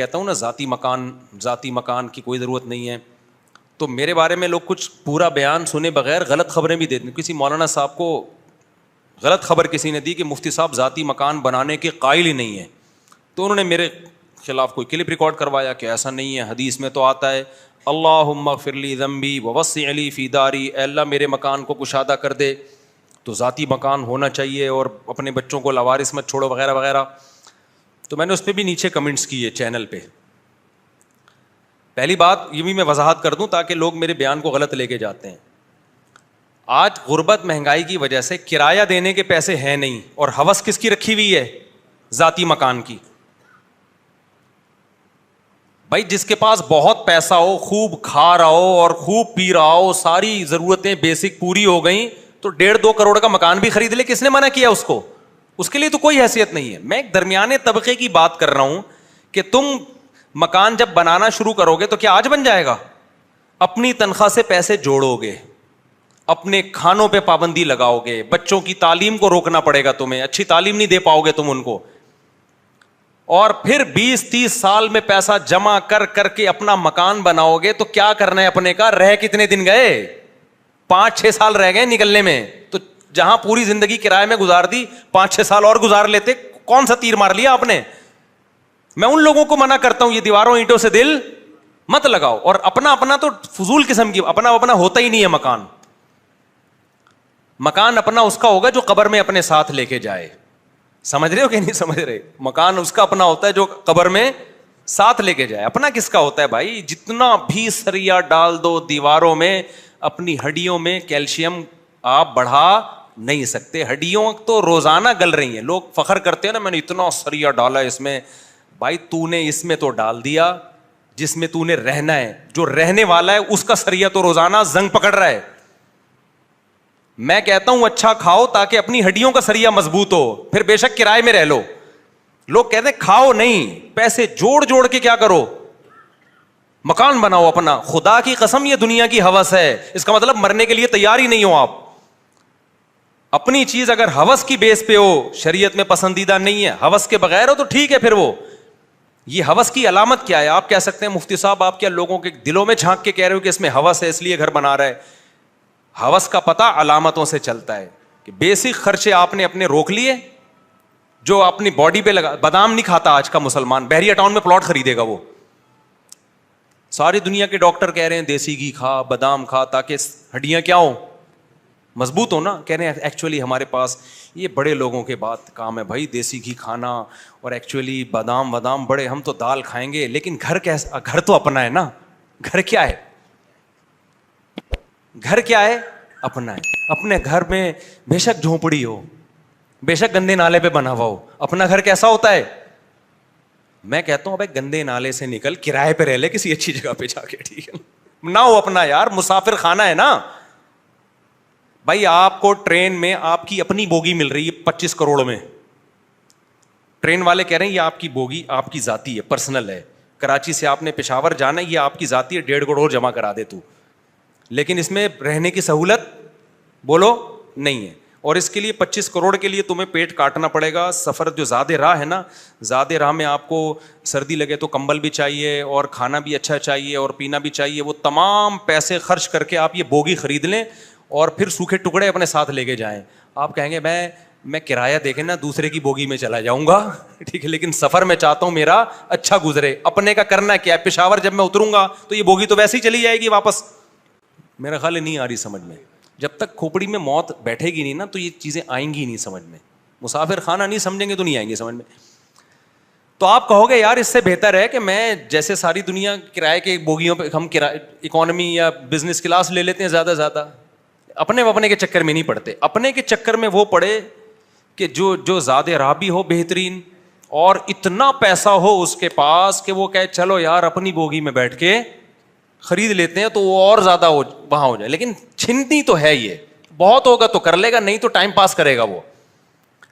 کہتا ہوں نا ذاتی مکان کی کوئی ضرورت نہیں ہے، تو میرے بارے میں لوگ کچھ پورا بیان سنے بغیر غلط خبریں بھی دیتے ہیں. کسی مولانا صاحب کو غلط خبر کسی نے دی کہ مفتی صاحب ذاتی مکان بنانے کے قائل ہی نہیں ہیں، تو انہوں نے میرے خلاف کوئی کلپ ریکارڈ کروایا کہ ایسا نہیں ہے، حدیث میں تو آتا ہے اللہم اغفر لی ذنبی ووسع لی فی داری، اے اللہ میرے مکان کو کشادہ کر دے، تو ذاتی مکان ہونا چاہیے اور اپنے بچوں کو لاوارث مت چھوڑو وغیرہ وغیرہ. تو میں نے اس پہ بھی نیچے کمنٹس کیے چینل پہ. پہلی بات یہ بھی میں وضاحت کر دوں تاکہ لوگ میرے بیان کو غلط لے کے جاتے ہیں. آج غربت مہنگائی کی وجہ سے کرایہ دینے کے پیسے ہیں نہیں، اور ہوس کس کی رکھی ہوئی ہے؟ ذاتی مکان کی. بھائی جس کے پاس بہت پیسہ ہو، خوب کھا رہا ہو اور خوب پی رہا ہو، ساری ضرورتیں بیسک پوری ہو گئیں، تو 1.5-2 کروڑ کا مکان بھی خرید لے. کس نے منع کیا اس کو؟ اس کے لیے تو کوئی حیثیت نہیں ہے. میں ایک درمیانے طبقے کی بات کر رہا ہوں کہ تم مکان جب بنانا شروع کرو گے تو کیا آج بن جائے گا؟ اپنی تنخواہ سے پیسے جوڑو گے، اپنے کھانوں پہ پابندی لگاؤ گے، بچوں کی تعلیم کو روکنا پڑے گا، تمہیں اچھی تعلیم نہیں دے پاؤ گے تم ان کو، اور پھر 20-30 سال میں پیسہ جمع کر کر کے اپنا مکان بناؤ گے. تو کیا کرنا ہے اپنے کا؟ رہ کتنے دن گئے؟ 5-6 سال رہ گئے نکلنے میں. تو جہاں پوری زندگی کرائے میں گزار دی، 5-6 سال اور گزار لیتے. کون سا تیر مار لیا آپ نے؟ میں ان لوگوں کو منع کرتا ہوں یہ دیواروں اینٹوں سے دل مت لگاؤ. اور اپنا تو فضول قسم کی اپنا ہوتا ہی نہیں ہے. مکان اپنا اس کا ہوگا جو قبر میں اپنے ساتھ لے کے جائے. سمجھ رہے ہو کہ نہیں سمجھ رہے؟ مکان اس کا اپنا ہوتا ہے جو قبر میں ساتھ لے کے جائے. اپنا کس کا ہوتا ہے بھائی؟ جتنا بھی سریا ڈال دو دیواروں میں، اپنی ہڈیوں میں کیلشیم آپ بڑھا نہیں سکتے. ہڈیوں تو روزانہ گل رہی ہیں. لوگ فخر کرتے ہیں نا میں نے اتنا سریا ڈالا اس میں. بھائی تو نے اس میں تو ڈال دیا جس میں تو نے رہنا ہے. جو رہنے والا ہے اس کا سریا تو روزانہ زنگ پکڑ رہا ہے. میں کہتا ہوں اچھا کھاؤ تاکہ اپنی ہڈیوں کا سریا مضبوط ہو، پھر بے شک کرائے میں رہ لو. لوگ کہتے ہیں کھاؤ نہیں، پیسے جوڑ کے کیا کرو؟ مکان بناؤ اپنا. خدا کی قسم یہ دنیا کی ہوس ہے. اس کا مطلب مرنے کے لیے تیار ہی نہیں ہو آپ. اپنی چیز اگر ہوس کی بیس پہ ہو، شریعت میں پسندیدہ نہیں ہے، ہوس کے بغیر ہو تو ٹھیک ہے. پھر وہ یہ ہوس کی علامت کیا ہے؟ آپ کہہ سکتے ہیں مفتی صاحب آپ کیا لوگوں کے دلوں میں جھانک کے کہہ رہے ہو کہ اس میں ہوس ہے اس لیے گھر بنا رہا ہے؟ ہوس کا پتہ علامتوں سے چلتا ہے کہ بیسک خرچے آپ نے اپنے روک لیے جو اپنی باڈی پہ لگا. بادام نہیں کھاتا آج کا مسلمان، بحریہ ٹاؤن میں پلاٹ خریدے گا وہ. ساری دنیا کے ڈاکٹر کہہ رہے ہیں دیسی گھی کھا، بادام کھا تاکہ ہڈیاں کیا ہوں؟ مضبوط ہو نا. کہہ رہے ہیں ایکچولی ہمارے پاس یہ بڑے لوگوں کے بات کام ہے بھائی دیسی گھی کھانا، اور ایکچولی بادام بڑے، ہم تو دال کھائیں گے. لیکن گھر کیسا؟ گھر تو اپنا ہے نا. گھر کیا ہے؟ گھر کیا ہے؟ اپنا ہے. اپنے گھر میں بے شک جھونپڑی ہو، بے شک گندے نالے پہ بنا ہوا ہو، اپنا گھر کیسا ہوتا ہے؟ میں کہتا ہوں بھائی گندے نالے سے نکل کرائے پہ رہ لے کسی اچھی جگہ پہ جا کے، ٹھیک ہے نہ ہو اپنا. یار مسافر خانہ ہے نا بھائی. آپ کو ٹرین میں آپ کی اپنی بوگی مل رہی ہے 25 کروڑ میں. ٹرین والے کہہ رہے ہیں یہ آپ کی بوگی آپ کی ذاتی ہے، پرسنل ہے. کراچی سے آپ نے پشاور جانا ہے، یہ آپ کی ذاتی ہے، 1.5 کروڑ جمع کرا دے تو. لیکن اس میں رہنے کی سہولت بولو نہیں ہے. اور اس کے لیے 25 کروڑ کے لیے تمہیں پیٹ کاٹنا پڑے گا. سفر جو زیادہ راہ ہے نا، زیادہ راہ میں آپ کو سردی لگے تو کمبل بھی چاہیے اور کھانا بھی اچھا چاہیے اور پینا بھی چاہیے. وہ تمام پیسے خرچ کر کے آپ یہ بوگی خرید لیں اور پھر سوکھے ٹکڑے اپنے ساتھ لے کے جائیں. آپ کہیں گے میں کرایہ دے کے نا دوسرے کی بوگی میں چلا جاؤں گا، ٹھیک ہے، لیکن سفر میں چاہتا ہوں میرا اچھا گزرے. اپنے کا کرنا کیا ہے؟ پشاور جب میں اتروں گا تو یہ بوگی تو ویسے ہی چلی جائے گی واپس. میرا خیال نہیں آ رہی سمجھ میں. جب تک کھوپڑی میں موت بیٹھے گی نہیں نا تو یہ چیزیں آئیں گی نہیں سمجھ میں. مسافر خانہ نہیں سمجھیں گے تو نہیں آئیں گے سمجھ میں. تو آپ کہو گے یار اس سے بہتر ہے کہ میں جیسے ساری دنیا کرائے کے بوگیوں پہ ہم اکانومی یا بزنس کلاس لے لیتے ہیں زیادہ. اپنے کے چکر میں نہیں پڑتے. اپنے کے چکر میں وہ پڑے کہ جو زیادہ راہ بھی ہو بہترین اور اتنا پیسہ ہو اس کے پاس کہ وہ کہے چلو یار اپنی بوگی میں بیٹھ کے خرید لیتے ہیں تو وہ اور زیادہ وہاں ہو جائے. لیکن چھنتی تو ہے، یہ بہت ہوگا تو کر لے گا، نہیں تو ٹائم پاس کرے گا وہ.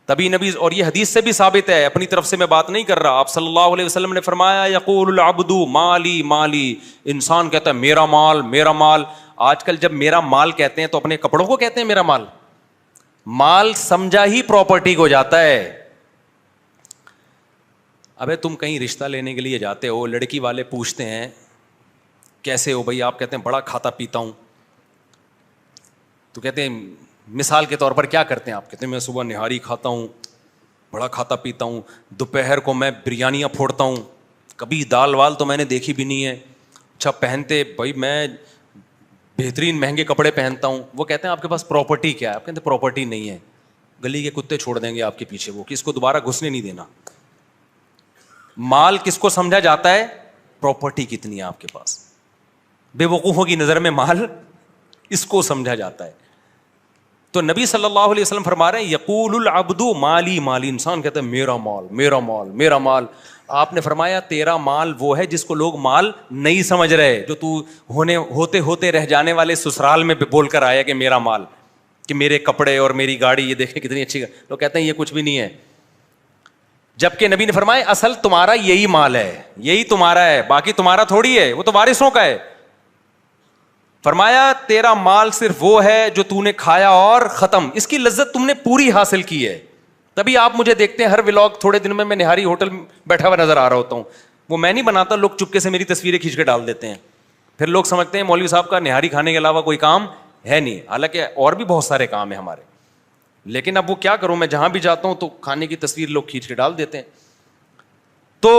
تبھی نبی، اور یہ حدیث سے بھی ثابت ہے، اپنی طرف سے میں بات نہیں کر رہا. آپ صلی اللہ علیہ وسلم نے فرمایا یقول العبد مالی مالی، انسان کہتا ہے میرا مال میرا مال. آج کل جب میرا مال کہتے ہیں تو اپنے کپڑوں کو کہتے ہیں میرا مال. مال سمجھا ہی پراپرٹی کو جاتا ہے. ابے تم کہیں رشتہ لینے کے لیے جاتے ہو, لڑکی والے پوچھتے ہیں کیسے ہو بھائی, آپ کہتے ہیں بڑا کھاتا پیتا ہوں, تو کہتے ہیں مثال کے طور پر کیا کرتے ہیں آپ, کہتے ہیں میں صبح نہاری کھاتا ہوں, بڑا کھاتا پیتا ہوں, دوپہر کو میں بریانیاں پھوڑتا ہوں, کبھی دال وال تو میں نے دیکھی بھی نہیں ہے. اچھا پہنتے بھائی میں بہترین مہنگے کپڑے پہنتا ہوں. وہ کہتے ہیں آپ کے پاس پراپرٹی کیا ہے, آپ کہتے ہیں پراپرٹی نہیں ہے, گلی کے کتے چھوڑ دیں گے آپ کے پیچھے, وہ کس کو دوبارہ گھسنے نہیں دینا. مال کس کو سمجھا جاتا ہے, پراپرٹی کتنی ہے آپ کے پاس. بے وقوفوں کی نظر میں مال اس کو سمجھا جاتا ہے. تو نبی صلی اللہ علیہ وسلم فرما رہے ہیں یقول العبد مالی مالی, انسان کہتا ہے میرا مال میرا مال میرا مال. آپ نے فرمایا تیرا مال وہ ہے جس کو لوگ مال نہیں سمجھ رہے, جو تو ہوتے ہوتے رہ جانے والے سسرال میں بول کر آیا کہ میرا مال, کہ میرے کپڑے اور میری گاڑی یہ دیکھیں کتنی اچھی. لوگ کہتے ہیں یہ کچھ بھی نہیں ہے, جبکہ نبی نے فرمایا اصل تمہارا یہی مال ہے, یہی تمہارا ہے, باقی تمہارا تھوڑی ہے, وہ تو وارثوں کا ہے. فرمایا تیرا مال صرف وہ ہے جو تو نے کھایا اور ختم, اس کی لذت تم نے پوری حاصل کی ہے. تبھی آپ مجھے دیکھتے ہیں ہر ولاگ تھوڑے دن میں نہاری ہوٹل میں بیٹھا ہوا نظر آ رہا ہوتا ہوں. وہ میں نہیں بناتا, لوگ چپکے سے میری تصویریں کھینچ کے ڈال دیتے ہیں. پھر لوگ سمجھتے ہیں مولوی صاحب کا نہاری کھانے کے علاوہ کوئی کام ہے نہیں, حالانکہ اور بھی بہت سارے کام ہیں ہمارے. لیکن اب وہ کیا کروں, میں جہاں بھی جاتا ہوں تو کھانے کی تصویر لوگ کھینچ کے ڈال دیتے ہیں. تو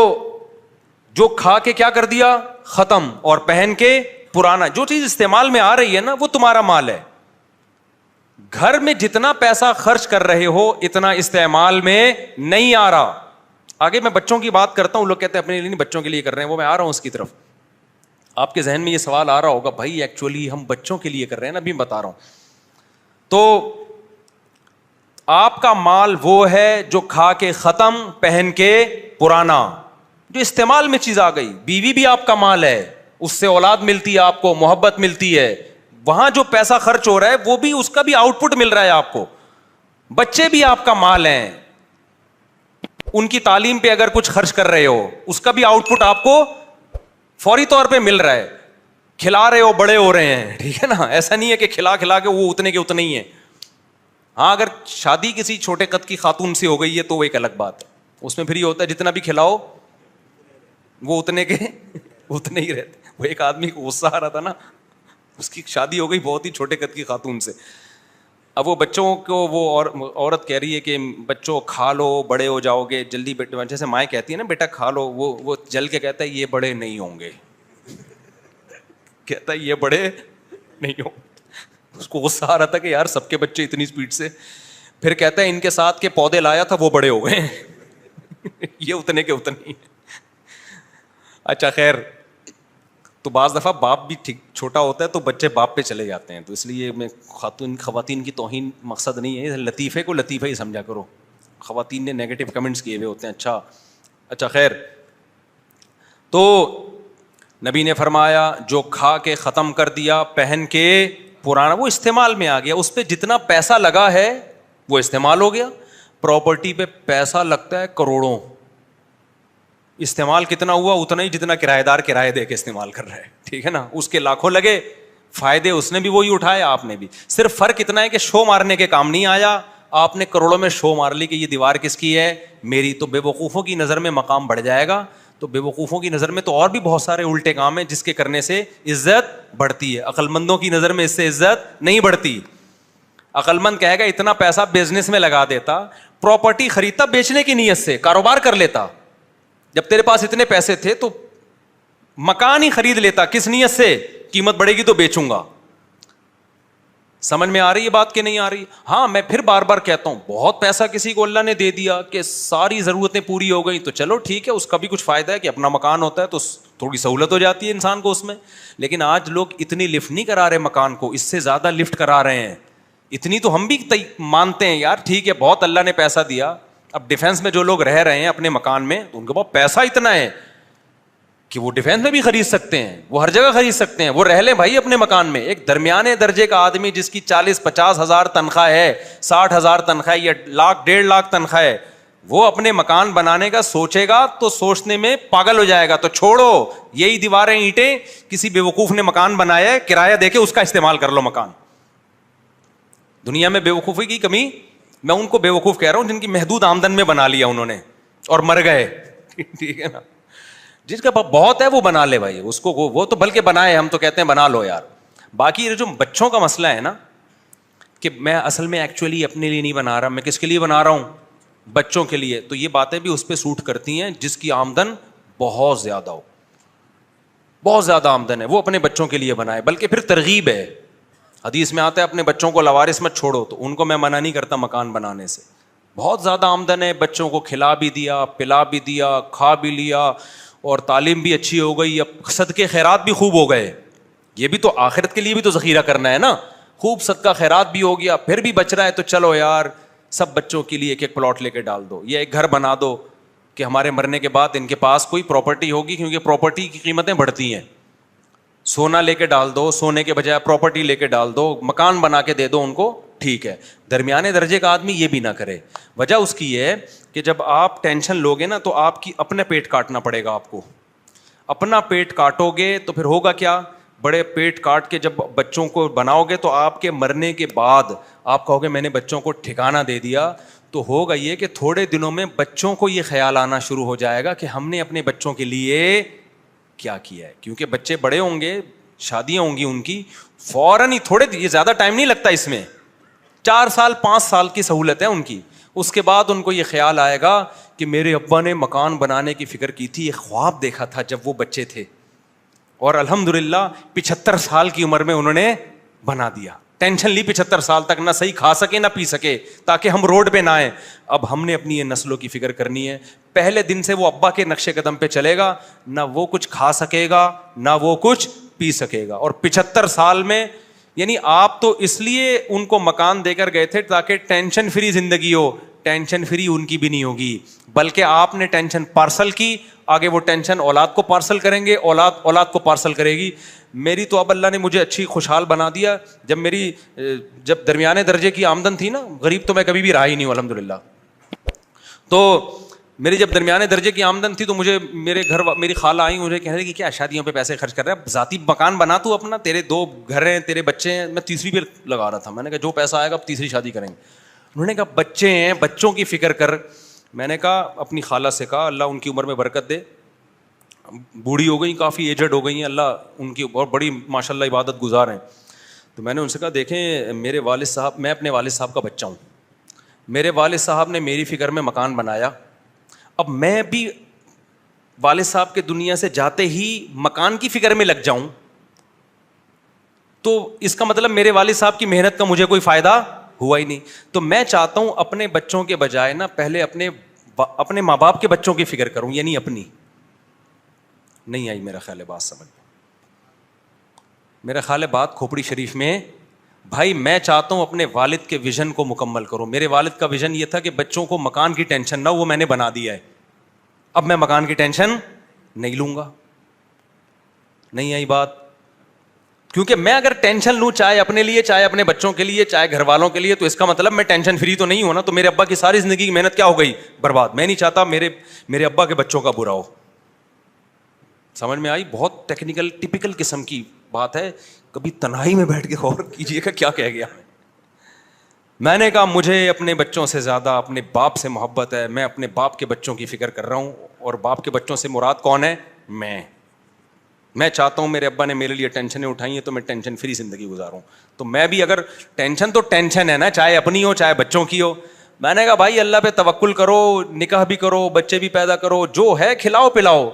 جو کھا کے کیا کر دیا ختم, اور پہن کے پرانا. جو چیز استعمال میں آ رہی ہے نا وہ تمہارا مال ہے. گھر میں جتنا پیسہ خرچ کر رہے ہو اتنا استعمال میں نہیں آ رہا. آگے میں بچوں کی بات کرتا ہوں, لوگ کہتے ہیں اپنے لیے نہیں بچوں کے لیے کر رہے ہیں, وہ میں آ رہا ہوں اس کی طرف. آپ کے ذہن میں یہ سوال آ رہا ہوگا بھائی ایکچولی ہم بچوں کے لیے کر رہے ہیں نا, ابھی بتا رہا ہوں. تو آپ کا مال وہ ہے جو کھا کے ختم, پہن کے پرانا, جو استعمال میں چیز آ گئی. بیوی بھی آپ کا مال ہے, اس سے اولاد ملتی ہے آپ کو, محبت ملتی ہے. وہاں جو پیسہ خرچ ہو رہا ہے وہ بھی اس کا بھی آؤٹ پٹ مل رہا ہے آپ کو. بچے بھی آپ کا مال ہیں, ان کی تعلیم پہ اگر کچھ خرچ کر رہے ہو اس کا بھی آؤٹ پٹ آپ کو فوری طور پہ مل رہا ہے. کھلا رہے ہو بڑے ہو رہے ہیں, ٹھیک ہے نا, ایسا نہیں ہے کہ کھلا کھلا کے وہ اتنے کے اتنے ہی ہیں. ہاں اگر شادی کسی چھوٹے قد کی خاتون سے ہو گئی ہے تو وہ ایک الگ بات ہے, اس میں پھر یہ ہوتا ہے جتنا بھی کھلاؤ وہ اتنے کے اتنے ہی رہتے. وہ ایک آدمی کو غصہ آ رہا تھا نا, اس کی شادی ہو گئی بہت ہی چھوٹے قد کی خاتون سے. اب وہ بچوں کو وہ عورت کہہ رہی ہے کہ بچوں کھا لو بڑے ہو جاؤ گے جلدی, بیٹے جیسے مائیں کہتی ہے نا بیٹا کھا لو, وہ جل کے کہتا ہے یہ بڑے نہیں ہوں گے, کہتا ہے یہ بڑے نہیں ہوں. اس کو غصہ آ رہا تھا کہ یار سب کے بچے اتنی اسپیڈ سے. پھر کہتا ہے ان کے ساتھ کے پودے لایا تھا وہ بڑے ہو گئے, یہ اتنے کے اتنے ہی. اچھا خیر, تو بعض دفعہ باپ بھی ٹھیک چھوٹا ہوتا ہے تو بچے باپ پہ چلے جاتے ہیں, تو اس لیے میں خواتین کی توہین مقصد نہیں ہے, لطیفے کو لطیفہ ہی سمجھا کرو. خواتین نے نیگیٹو کمنٹس کیے ہوئے ہوتے ہیں. اچھا خیر, تو نبی نے فرمایا جو کھا کے ختم کر دیا, پہن کے پرانا, وہ استعمال میں آ گیا. اس پہ جتنا پیسہ لگا ہے وہ استعمال ہو گیا. پراپرٹی پہ پیسہ لگتا ہے کروڑوں, استعمال کتنا ہوا اتنا ہی جتنا کرایہ دار کرایہ دے کے استعمال کر رہا ہے, ٹھیک ہے نا. اس کے لاکھوں لگے, فائدے اس نے بھی وہی اٹھائے, آپ نے بھی. صرف فرق اتنا ہے کہ شو مارنے کے کام نہیں آیا, آپ نے کروڑوں میں شو مار لی کہ یہ دیوار کس کی ہے, میری. تو بے وقوفوں کی نظر میں مقام بڑھ جائے گا. تو بے وقوفوں کی نظر میں تو اور بھی بہت سارے الٹے کام ہیں جس کے کرنے سے عزت بڑھتی ہے. عقل مندوں کی نظر میں اس سے عزت نہیں بڑھتی. عقل مند کہے گا اتنا پیسہ بزنس میں لگا دیتا, پراپرٹی خریدتا بیچنے کی نیت سے, کاروبار کر لیتا. جب تیرے پاس اتنے پیسے تھے تو مکان ہی خرید لیتا, کس نیت سے, قیمت بڑھے گی تو بیچوں گا. سمجھ میں آ رہی ہے بات کہ نہیں آ رہی؟ ہاں میں پھر بار بار کہتا ہوں, بہت پیسہ کسی کو اللہ نے دے دیا کہ ساری ضرورتیں پوری ہو گئی تو چلو ٹھیک ہے, اس کا بھی کچھ فائدہ ہے کہ اپنا مکان ہوتا ہے تو تھوڑی سہولت ہو جاتی ہے انسان کو اس میں. لیکن آج لوگ اتنی لفٹ نہیں کرا رہے مکان کو, اس سے زیادہ لفٹ کرا رہے ہیں. اتنی تو ہم بھی مانتے ہیں یار, ٹھیک ہے بہت اللہ نے پیسہ دیا. اب ڈیفینس میں جو لوگ رہ رہے ہیں اپنے مکان میں, تو ان کے پاس پیسہ اتنا ہے کہ وہ ڈیفینس میں بھی خرید سکتے ہیں, وہ ہر جگہ خرید سکتے ہیں, وہ رہ لیں بھائی اپنے مکان میں. ایک درمیانے درجے کا آدمی جس کی 40-50 ہزار تنخواہ ہے, 60 ہزار تنخواہ یا 1,00,000-1.5 تنخواہ ہے, وہ اپنے مکان بنانے کا سوچے گا تو سوچنے میں پاگل ہو جائے گا. تو چھوڑو یہی دیواریں اینٹیں کسی بیوقوف نے مکان بنایا ہے, کرایہ دے کے اس کا استعمال کر لو مکان. دنیا میں بیوقوفی کی کمی, میں ان کو بیوقوف کہہ رہا ہوں جن کی محدود آمدن میں بنا لیا انہوں نے اور مر گئے. ٹھیک ہے نا, جس کا بہت ہے وہ بنا لے بھائی, اس کو وہ تو بلکہ بنائے, ہم تو کہتے ہیں بنا لو یار. باقی یہ جو بچوں کا مسئلہ ہے نا کہ میں اصل میں ایکچولی اپنے لیے نہیں بنا رہا, میں کس کے لیے بنا رہا ہوں, بچوں کے لیے, تو یہ باتیں بھی اس پہ سوٹ کرتی ہیں جس کی آمدن بہت زیادہ ہو, بہت زیادہ آمدن ہے, وہ اپنے بچوں کے لیے بنائے. بلکہ پھر ترغیب ہے, حدیث میں آتا ہے اپنے بچوں کو لوارث مت چھوڑو, تو ان کو میں منع نہیں کرتا مکان بنانے سے. بہت زیادہ آمدن ہے, بچوں کو کھلا بھی دیا, پلا بھی دیا, کھا بھی لیا, اور تعلیم بھی اچھی ہو گئی, اب صدقے خیرات بھی خوب ہو گئے. یہ بھی تو آخرت کے لیے بھی تو ذخیرہ کرنا ہے نا, خوب صدقہ خیرات بھی ہو گیا, پھر بھی بچ رہا ہے تو چلو یار سب بچوں کے لیے ایک ایک پلاٹ لے کے ڈال دو, یا ایک گھر بنا دو کہ ہمارے مرنے کے بعد ان کے پاس کوئی پراپرٹی ہوگی, کیونکہ پراپرٹی کی قیمتیں بڑھتی ہیں. سونا لے کے ڈال دو, سونے کے بجائے پراپرٹی لے کے ڈال دو, مکان بنا کے دے دو ان کو, ٹھیک ہے. درمیانے درجے کا آدمی یہ بھی نہ کرے. وجہ اس کی یہ ہے کہ جب آپ ٹینشن لوگے نا تو آپ کی اپنے پیٹ کاٹنا پڑے گا, آپ کو اپنا پیٹ کاٹو گے تو پھر ہوگا کیا, بڑے پیٹ کاٹ کے جب بچوں کو بناؤ گے تو آپ کے مرنے کے بعد آپ کہو گے میں نے بچوں کو ٹھکانہ دے دیا, تو ہوگا یہ کہ تھوڑے دنوں میں بچوں کو یہ خیال آنا شروع ہو جائے گا کہ ہم نے اپنے بچوں کے لیے کیا کیا ہے. کیونکہ بچے بڑے ہوں گے, شادیاں ہوں گی ان کی, فوراً ہی تھوڑے, یہ زیادہ ٹائم نہیں لگتا اس میں, 4 سال 5 سال کی سہولت ہے ان کی. اس کے بعد ان کو یہ خیال آئے گا کہ میرے ابا نے مکان بنانے کی فکر کی تھی, ایک خواب دیکھا تھا جب وہ بچے تھے, اور الحمدللہ 75 سال کی عمر میں انہوں نے بنا دیا. ٹینشن لی 75 سال تک, نہ صحیح کھا سکے نہ پی سکے, تاکہ ہم روڈ پہ نہ آئیں. اب ہم نے اپنی یہ نسلوں کی فکر کرنی ہے. پہلے دن سے وہ ابا کے نقش قدم پہ چلے گا, نہ وہ کچھ کھا سکے گا نہ وہ کچھ پی سکے گا. اور 75 سال میں, یعنی آپ تو اس لیے ان کو مکان دے کر گئے تھے تاکہ ٹینشن فری زندگی ہو. ٹینشن فری ان کی بھی نہیں ہوگی, بلکہ آپ نے ٹینشن پارسل کی, آگے وہ ٹینشن اولاد کو پارسل کریں گے, اولاد کو پارسل کرے گی. میری تو اب اللہ نے مجھے اچھی خوشحال بنا دیا. جب درمیانے درجے کی آمدن تھی نا, غریب تو میں کبھی بھی رہا ہی نہیں ہوں الحمدللہ, تو میری جب درمیانے درجے کی آمدن تھی تو مجھے میری خالہ آئی, مجھے کہہ رہی کہ کیا شادیوں پہ پیسے خرچ کر رہا ہے, ذاتی مکان بنا تو اپنا, تیرے 2 گھر ہیں, تیرے بچے ہیں. میں تیسری پہ لگا رہا تھا, میں نے کہا جو پیسہ آئے گا اب تیسری شادی کریں گے. انہوں نے کہا بچے ہیں, بچوں کی فکر کر. میں نے کہا اپنی خالہ سے کہا اللہ ان کی عمر میں برکت دے, بوڑھی ہو گئی, کافی ایجڈ ہو گئی ہیں, اللہ ان کی اور بڑی ماشاء اللہ عبادت گزار ہیں. تو میں نے ان سے کہا دیکھیں میرے والد صاحب, میں اپنے والد صاحب کا بچہ ہوں, میرے والد صاحب نے میری فکر میں مکان بنایا, اب میں بھی والد صاحب کے دنیا سے جاتے ہی مکان کی فکر میں لگ جاؤں تو اس کا مطلب میرے والد صاحب کی محنت کا مجھے کوئی فائدہ ہوا ہی نہیں. تو میں چاہتا ہوں اپنے بچوں کے بجائے نا پہلے اپنے ماں باپ کے بچوں کی فکر کروں, یعنی اپنی. نہیں آئی میرا خیال ہے بات سمجھ, میرا خیال ہے بات کھوپڑی شریف میں. بھائی میں چاہتا ہوں اپنے والد کے ویژن کو مکمل کروں. میرے والد کا ویژن یہ تھا کہ بچوں کو مکان کی ٹینشن نہ ہو, وہ میں نے بنا دیا ہے, اب میں مکان کی ٹینشن نہیں لوں گا. نہیں آئی بات, کیونکہ میں اگر ٹینشن لوں چاہے اپنے لیے, چاہے اپنے بچوں کے لیے, چاہے گھر والوں کے لیے, تو اس کا مطلب میں ٹینشن فری تو نہیں ہوں نا. تو میرے ابا کی ساری زندگی کی محنت کیا ہو گئی, برباد. میں نہیں چاہتا میرے ابا کے بچوں کا برا ہو. سمجھ میں آئی؟ بہت ٹیکنیکل ٹپیکل قسم کی بات ہے, کبھی تنہائی میں بیٹھ کے غور کیجیے گا کیا کہہ گیا. میں نے کہا مجھے اپنے بچوں سے زیادہ اپنے باپ سے محبت ہے, میں اپنے باپ کے بچوں کی فکر کر رہا ہوں. اور باپ کے بچوں سے مراد کون ہے؟ میں چاہتا ہوں میرے ابا نے میرے لیے ٹینشنیں اٹھائی ہیں تو میں ٹینشن فری زندگی گزاروں. تو میں بھی اگر ٹینشن تو ٹینشن ہے نا, چاہے اپنی ہو چاہے بچوں کی ہو. میں نے کہا بھائی اللہ پہ توکل کرو, نکاح بھی کرو, بچے بھی پیدا کرو, جو ہے کھلاؤ پلاؤ,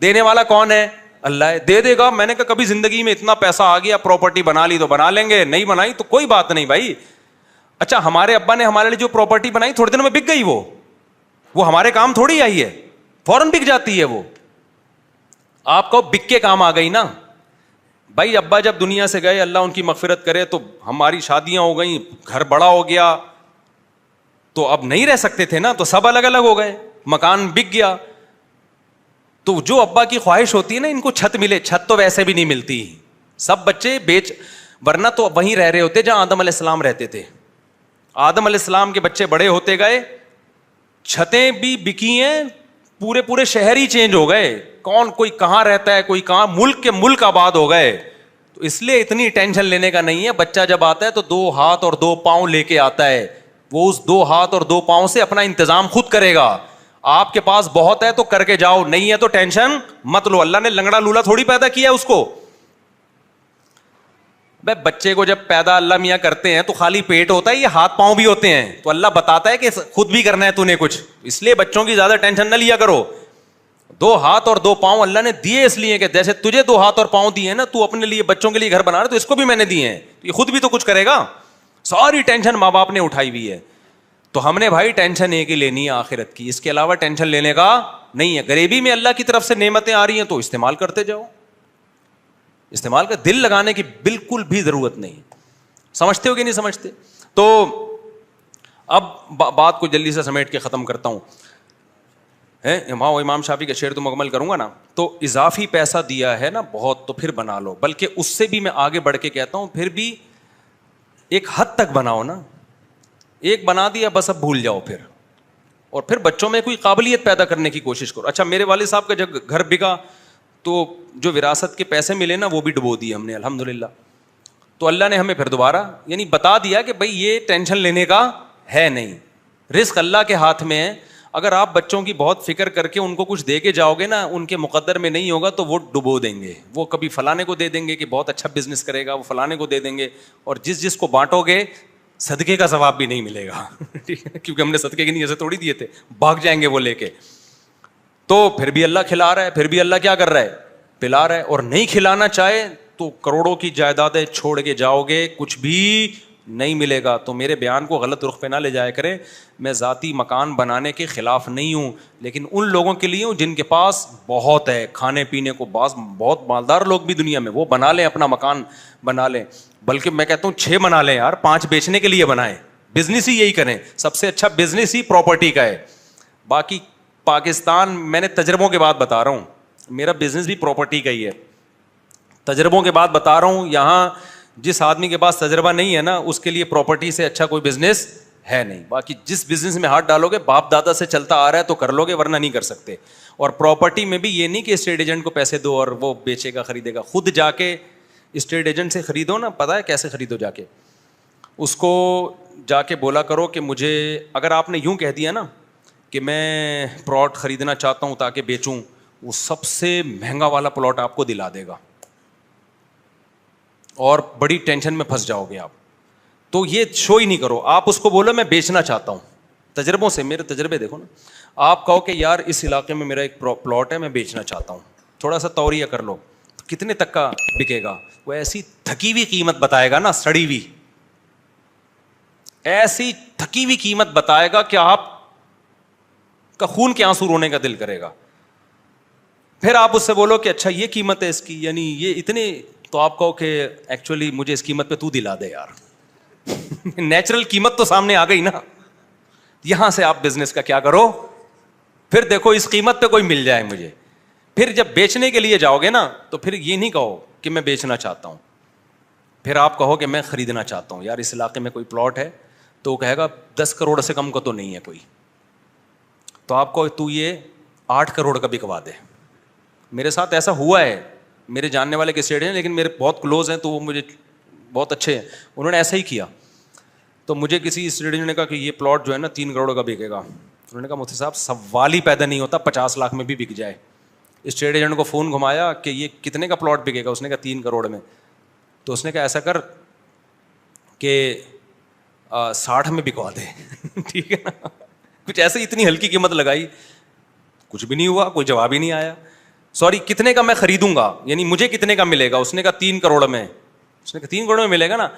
دینے والا کون ہے؟ اللہ ہے, دے دے گا. میں نے کہا کبھی زندگی میں اتنا پیسہ آ گیا, پراپرٹی بنا لی تو بنا لیں گے, نہیں بنائی تو کوئی بات نہیں بھائی. اچھا ہمارے ابا نے ہمارے لیے جو پراپرٹی بنائی تھوڑے دنوں میں بک گئی, وہ ہمارے کام تھوڑی آئی ہے, فوراً بک جاتی ہے وہ. آپ کو بک کے کام آ گئی نا بھائی. ابا جب دنیا سے گئے, اللہ ان کی مغفرت کرے, تو ہماری شادیاں ہو گئیں, گھر بڑا ہو گیا, تو اب نہیں رہ سکتے تھے نا, تو سب الگ الگ ہو گئے, مکان بک گیا. تو جو ابا کی خواہش ہوتی ہے نا ان کو چھت ملے, چھت تو ویسے بھی نہیں ملتی, سب بچے ورنہ تو وہیں رہ رہے ہوتے جہاں آدم علیہ السلام رہتے تھے. آدم علیہ السلام کے بچے بڑے ہوتے گئے, چھتیں بھی بکی ہیں, پورے شہر ہی چینج ہو گئے, کون کوئی کہاں رہتا ہے, کوئی کہاں, ملک کے ملک آباد ہو گئے. تو اس لیے اتنی ٹینشن لینے کا نہیں ہے. بچہ جب آتا ہے تو 2 ہاتھ اور 2 پاؤں لے کے آتا ہے, وہ اس 2 ہاتھ اور 2 پاؤں سے اپنا انتظام خود کرے گا. آپ کے پاس بہت ہے تو کر کے جاؤ, نہیں ہے تو ٹینشن مت لو. اللہ نے لنگڑا لولا تھوڑی پیدا کیا اس کو. بھائی بچے کو جب پیدا اللہ میاں کرتے ہیں تو خالی پیٹ ہوتا ہے, یہ ہاتھ پاؤں بھی ہوتے ہیں, تو اللہ بتاتا ہے کہ خود بھی کرنا ہے تو نے کچھ, اس لیے بچوں کی زیادہ ٹینشن نہ لیا کرو. 2 ہاتھ اور 2 پاؤں اللہ نے دیے اس لیے کہ جیسے تجھے 2 ہاتھ اور پاؤں دیے نا, تو اپنے لیے بچوں کے لیے گھر بنا رہے تو اس کو بھی میں نے دیے ہیں, یہ خود بھی تو کچھ کرے گا. ساری ٹینشن ماں باپ نے اٹھائی ہوئی ہے. تو ہم نے بھائی ٹینشن ایک ہی لینی ہے آخرت کی, اس کے علاوہ ٹینشن لینے کا نہیں ہے. غریبی میں اللہ کی طرف سے نعمتیں آ رہی ہیں تو استعمال کرتے جاؤ, استعمال کا دل لگانے کی بالکل بھی ضرورت نہیں. سمجھتے ہو کہ نہیں سمجھتے؟ تو اب بات کو جلدی سے سمیٹ کے ختم کرتا ہوں. امام شافعی کا شعر تو مکمل کروں گا نا. تو اضافی پیسہ دیا ہے نا بہت تو پھر بنا لو, بلکہ اس سے بھی میں آگے بڑھ کے کہتا ہوں پھر بھی ایک حد تک بناؤ نا. ایک بنا دیا بس اب بھول جاؤ پھر, اور پھر بچوں میں کوئی قابلیت پیدا کرنے کی کوشش کرو. اچھا میرے والد صاحب کا جب گھر بکا تو جو وراثت کے پیسے ملے نا وہ بھی ڈبو دیے ہم نے الحمدللہ. تو اللہ نے ہمیں پھر دوبارہ یعنی بتا دیا کہ بھائی یہ ٹینشن لینے کا ہے نہیں, رزق اللہ کے ہاتھ میں ہے. اگر آپ بچوں کی بہت فکر کر کے ان کو کچھ دے کے جاؤ گے نا, ان کے مقدر میں نہیں ہوگا تو وہ ڈبو دیں گے. وہ کبھی فلانے کو دے دیں گے کہ بہت اچھا بزنس کرے گا, وہ فلانے کو دے دیں گے, اور جس کو بانٹو گے صدقے کا ثواب بھی نہیں ملے گا. ٹھیک ہے, کیونکہ ہم نے صدقے کے نہیں ایسے تھوڑی دیے تھے, بھاگ جائیں گے وہ لے کے. تو پھر بھی اللہ کھلا رہا ہے, پھر بھی اللہ کیا کر رہا ہے, پلا رہا ہے. اور نہیں کھلانا چاہے تو کروڑوں کی جائیدادیں چھوڑ کے جاؤ گے, کچھ بھی نہیں ملے گا. تو میرے بیان کو غلط رخ پہ نہ لے جایا کرے. میں ذاتی مکان بنانے کے خلاف نہیں ہوں, لیکن ان لوگوں کے لیے ہوں جن کے پاس بہت ہے کھانے پینے کو. بہت مالدار لوگ بھی دنیا میں, وہ بنا لیں اپنا مکان بنا لیں. بلکہ میں کہتا ہوں 6 بنا لیں یار, 5 بیچنے کے لیے بنائیں. بزنس ہی یہی کریں, سب سے اچھا بزنس ہی پراپرٹی کا ہے. باقی پاکستان, میں نے تجربوں کے بعد بتا رہا ہوں, میرا بزنس بھی پراپرٹی کا ہی ہے. تجربوں کے بعد بتا رہا ہوں, یہاں جس آدمی کے پاس تجربہ نہیں ہے نا اس کے لیے پراپرٹی سے اچھا کوئی بزنس ہے نہیں. باقی جس بزنس میں ہاتھ ڈالو گے باپ دادا سے چلتا آ رہا ہے تو کر لو گے, ورنہ نہیں کر سکتے. اور پراپرٹی میں بھی یہ نہیں کہ اسٹیٹ ایجنٹ کو پیسے دو اور وہ بیچے گا خریدے گا. خود جا کے اسٹیٹ ایجنٹ سے خریدو نا, پتہ ہے کیسے خریدو, جا کے اس کو جا کے بولا کرو کہ مجھے, اگر آپ نے یوں کہہ دیا نا کہ میں پلاٹ خریدنا چاہتا ہوں تاکہ بیچوں, وہ سب سے مہنگا والا پلاٹ آپ کو دلا دے گا اور بڑی ٹینشن میں پھنس جاؤ گے آپ. تو یہ شو ہی نہیں کرو, آپ اس کو بولو میں بیچنا چاہتا ہوں. تجربوں سے, میرے تجربے دیکھو نا, آپ کہو کہ یار اس علاقے میں میرا ایک پلاٹ ہے میں بیچنا چاہتا ہوں, تھوڑا سا توریہ کر لو, کتنے تک کا بکے گا. وہ ایسی تھکی ہوئی قیمت بتائے گا نا, سڑی ہوئی ایسی تھکی ہوئی قیمت بتائے گا کہ آپ کا خون کے آنسو رونے کا دل کرے گا. پھر آپ اس سے بولو کہ اچھا یہ قیمت ہے اس کی, یعنی یہ اتنے, تو آپ کہو کہ ایکچولی مجھے اس قیمت پہ تو دلا دے یار. نیچرل قیمت تو سامنے آ گئی نا. یہاں سے آپ بزنس کا کیا کرو, پھر دیکھو اس قیمت پہ کوئی مل جائے مجھے. پھر جب بیچنے کے لیے جاؤ گے نا تو پھر یہ نہیں کہو کہ میں بیچنا چاہتا ہوں, پھر آپ کہو کہ میں خریدنا چاہتا ہوں. یار اس علاقے میں کوئی پلاٹ ہے, تو وہ کہے گا 10 کروڑ سے کم کا تو نہیں ہے کوئی, تو آپ کو تو یہ 8 کروڑ کا بکوا دے. میرے ساتھ ایسا ہوا ہے, میرے جاننے والے کے سیٹ ہیں لیکن میرے بہت کلوز ہیں تو وہ مجھے بہت اچھے ہیں, انہوں نے ایسا ہی کیا. تو مجھے کسی اسٹوڈنٹ نے کہا کہ یہ پلاٹ جو ہے نا 3 کروڑ کا بکے گا. انہوں نے کہا مفتی صاحب سوال ہی پیدا نہیں ہوتا, 50 لاکھ میں بھی بک جائے. اسٹیٹ ایجنٹ کو فون گھمایا کہ یہ کتنے کا پلاٹ بکے گا, اس نے کہا 3 کروڑ میں. تو اس نے کہا ایسا کر کہ 60 میں بکوا دے. ٹھیک ہے نا, کچھ ایسے اتنی ہلکی قیمت لگائی, کچھ بھی نہیں ہوا, کوئی جواب ہی نہیں آیا. سوری کتنے کا میں خریدوں گا, یعنی مجھے کتنے کا ملے گا. اس نے کہا 3 کروڑ میں. اس نے کہا 3 کروڑ میں ملے گا نا.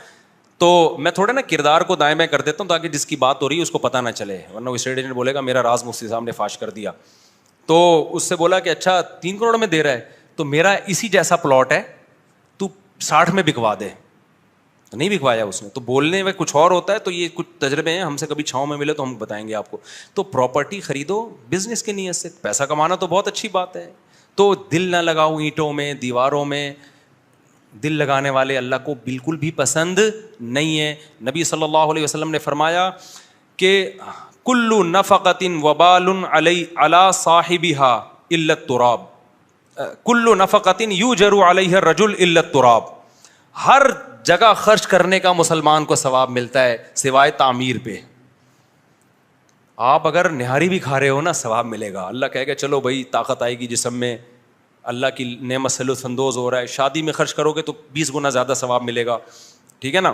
تو میں تھوڑا نا کردار کو دائیں بائیں کر دیتا ہوں تاکہ جس کی بات ہو رہی ہے اس کو پتہ نہ چلے, ورنہ وہ اسٹیٹ ایجنٹ بولے گا میرا راز مفتی صاحب نے فاش کر دیا. تو اس سے بولا کہ اچھا 3 کروڑ میں دے رہا ہے, تو میرا اسی جیسا پلاٹ ہے, تو 60 میں بکوا دے. نہیں بکوایا اس نے. تو بولنے میں کچھ اور ہوتا ہے, تو یہ کچھ تجربے ہیں, ہم سے کبھی چھاؤں میں ملے تو ہم بتائیں گے آپ کو. تو پراپرٹی خریدو بزنس کی نیت سے, پیسہ کمانا تو بہت اچھی بات ہے. تو دل نہ لگاؤ اینٹوں میں, دیواروں میں. دل لگانے والے اللہ کو بالکل بھی پسند نہیں ہے. نبی صلی اللہ علیہ وسلم نے فرمایا کہ کل نفقۃ وبال علی صاحبها الا التراب, کل نفقۃ یؤجر علیہ الرجل الا التراب. ہر جگہ خرچ کرنے کا مسلمان کو ثواب ملتا ہے سوائے تعمیر پہ. آپ اگر نہاری بھی کھا رہے ہو نا ثواب ملے گا. اللہ کہے گا چلو بھائی طاقت آئے گی جسم میں, اللہ کی نعمت سے لطف اندوز ہو رہا ہے. شادی میں خرچ کرو گے تو 20 گنا زیادہ ثواب ملے گا, ٹھیک ہے نا.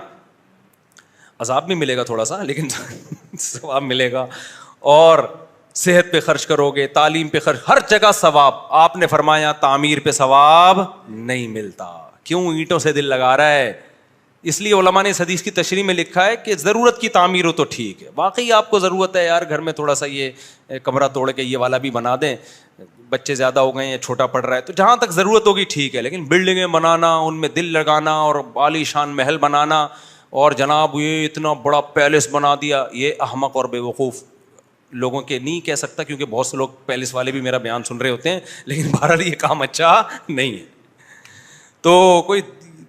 عذاب بھی ملے گا تھوڑا سا لیکن ثواب ملے گا. اور صحت پہ خرچ کرو گے, تعلیم پہ خرچ, ہر جگہ ثواب. آپ نے فرمایا تعمیر پہ ثواب نہیں ملتا. کیوں؟ اینٹوں سے دل لگا رہا ہے. اس لیے علماء نے اس حدیث کی تشریح میں لکھا ہے کہ ضرورت کی تعمیر ہو تو ٹھیک ہے. واقعی آپ کو ضرورت ہے یار گھر میں تھوڑا سا یہ کمرہ توڑ کے یہ والا بھی بنا دیں, بچے زیادہ ہو گئے ہیں, چھوٹا پڑ رہا ہے, تو جہاں تک ضرورت ہوگی ٹھیک ہے. لیکن بلڈنگیں بنانا, ان میں دل لگانا اور عالی شان محل بنانا, اور جناب یہ اتنا بڑا پیلس بنا دیا, یہ احمق اور بے وقوف لوگوں کے نہیں کہہ سکتا, کیونکہ بہت سے لوگ پیلس والے بھی میرا بیان سن رہے ہوتے ہیں, لیکن بہرحال یہ کام اچھا نہیں ہے. تو کوئی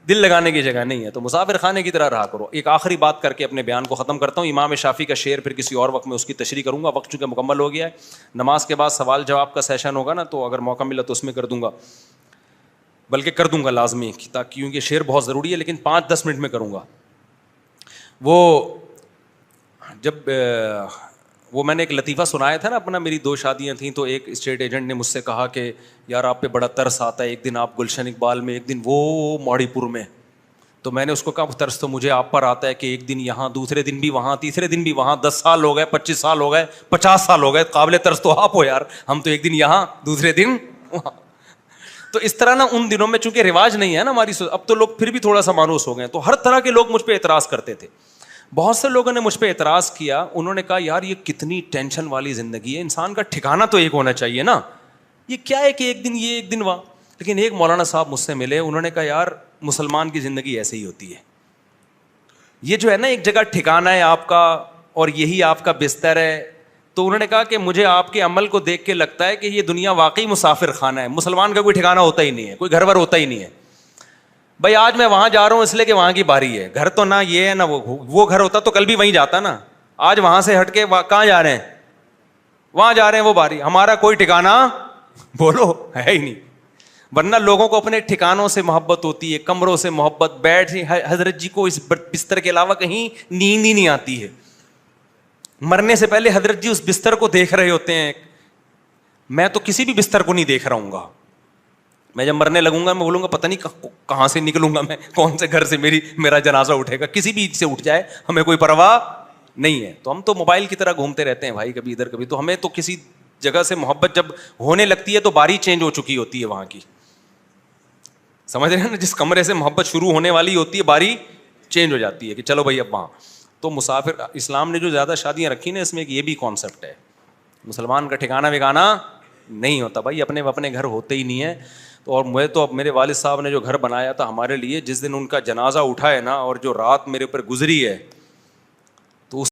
دل لگانے کی جگہ نہیں ہے, تو مسافر خانے کی طرح رہا کرو. ایک آخری بات کر کے اپنے بیان کو ختم کرتا ہوں. امام شافعی کا شعر پھر کسی اور وقت میں اس کی تشریح کروں گا, وقت چونکہ مکمل ہو گیا ہے. نماز کے بعد سوال جواب کا سیشن ہوگا نا, تو اگر موقع ملا تو اس میں کر دوں گا, بلکہ کر دوں گا لازمی, تاکہ کیونکہ شعر بہت ضروری ہے, لیکن 5-10 منٹ میں کروں گا. وہ میں نے ایک لطیفہ سنایا تھا نا اپنا, میری 2 شادیاں تھیں, تو ایک اسٹیٹ ایجنٹ نے مجھ سے کہا کہ یار آپ پہ بڑا ترس آتا ہے, ایک دن آپ گلشن اقبال میں, ایک دن وہ ماڑی پور میں. تو میں نے اس کو کہا ترس تو مجھے آپ پر آتا ہے کہ ایک دن یہاں, دوسرے دن بھی وہاں, تیسرے دن بھی وہاں. 10 سال ہو گئے, 25 سال ہو گئے, 50 سال ہو گئے, قابل ترس تو آپ ہو یار. ہم تو ایک دن یہاں, دوسرے دن وہاں. تو اس طرح نا ان دنوں میں چونکہ رواج نہیں ہے نا ہماری, اب تو لوگ پھر بھی تھوڑا سا مانوس ہو گئے, تو ہر طرح کے لوگ مجھ پہ اعتراض کرتے تھے. بہت سے لوگوں نے مجھ پہ اعتراض کیا, انہوں نے کہا یار یہ کتنی ٹینشن والی زندگی ہے, انسان کا ٹھکانہ تو ایک ہونا چاہیے نا, یہ کیا ہے کہ ایک دن یہ ایک دن وہاں. لیکن ایک مولانا صاحب مجھ سے ملے, انہوں نے کہا یار مسلمان کی زندگی ایسے ہی ہوتی ہے, یہ جو ہے نا ایک جگہ ٹھکانہ ہے آپ کا اور یہی آپ کا بستر ہے. تو انہوں نے کہا کہ مجھے آپ کے عمل کو دیکھ کے لگتا ہے کہ یہ دنیا واقعی مسافر خانہ ہے, مسلمان کا کوئی ٹھکانہ ہوتا ہی نہیں ہے, کوئی گھر ور ہوتا ہی نہیں ہے. بھائی آج میں وہاں جا رہا ہوں اس لیے کہ وہاں کی باری ہے, گھر تو نہ یہ ہے نہ وہ گھر ہوتا تو کل بھی وہیں جاتا نا. آج وہاں سے ہٹ کے کہاں جا رہے ہیں, وہاں جا رہے ہیں, وہ باری. ہمارا کوئی ٹھکانہ بولو ہے ہی نہیں. ورنہ لوگوں کو اپنے ٹھکانوں سے محبت ہوتی ہے, کمروں سے محبت. بیٹھ حضرت جی کو اس بستر کے علاوہ کہیں نیند ہی نہیں آتی ہے. مرنے سے پہلے حضرت جی اس بستر کو دیکھ رہے ہوتے ہیں. میں تو کسی بھی بستر کو نہیں دیکھ رہا ہوں گا. میں جب مرنے لگوں گا میں بولوں گا پتہ نہیں کہاں سے نکلوں گا, میں کون سے گھر سے میرا جنازہ اٹھے گا, کسی بھی سے اٹھ جائے, ہمیں کوئی پرواہ نہیں ہے. تو ہم تو موبائل کی طرح گھومتے رہتے ہیں بھائی, کبھی ادھر کبھی. تو ہمیں تو کسی جگہ سے محبت جب ہونے لگتی ہے تو باری چینج ہو چکی ہوتی ہے وہاں کی, سمجھ رہے ہیں نا. جس کمرے سے محبت شروع ہونے والی ہوتی ہے باری چینج ہو جاتی ہے کہ چلو بھائی اب وہاں. تو مسافر, اسلام نے جو زیادہ شادیاں رکھی نا اس میں ایک یہ بھی کانسیپٹ ہے, مسلمان کا ٹھکانہ وگانا نہیں ہوتا بھائی, اپنے گھر ہوتے ہی نہیں ہے. اور میں تو اب میرے والد صاحب نے جو گھر بنایا تھا ہمارے لیے, جس دن ان کا جنازہ اٹھا ہے نا, اور جو رات میرے اوپر گزری ہے,